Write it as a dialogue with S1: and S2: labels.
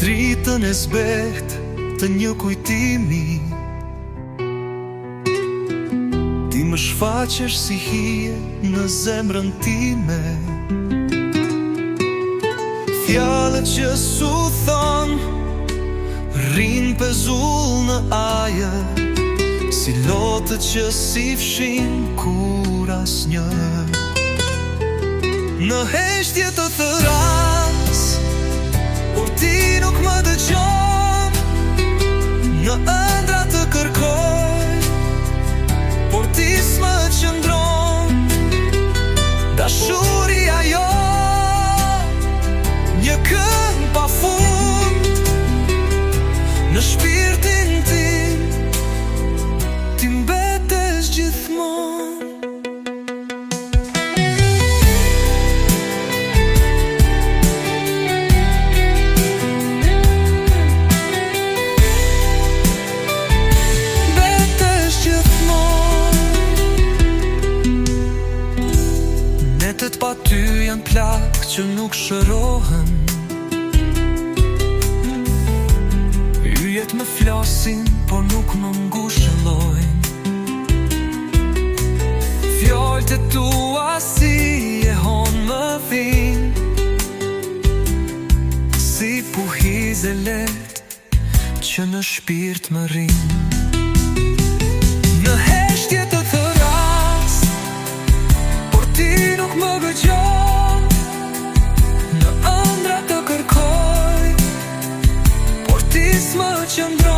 S1: dritën e zbehtë të një kujtimi. Ti më shfaqesh si hije në zemrën time. Fjalët që su thon rrin pezull në ajër, si lotët që si fshin kur asnjë. Në heshtje të thëras, por ti nuk më dëgjon. Në ëndra të kërkoj, por ti s'më qëndron. Dashuria jo, një këngë pa fund. Në shpirtin tim, ti mbetesh gjithmonë. Netët pa ty janë plak që nuk shërohen. Yjet më flasin, por nuk më ngushëllojnë. Fjallët e tua si e hon më vin, si puhiz e let që në shpirt më rin. Në heshtje të thëras, por ti nuk më gëgjon. Në ëndra të kërkoj, por ti s'më qëndron.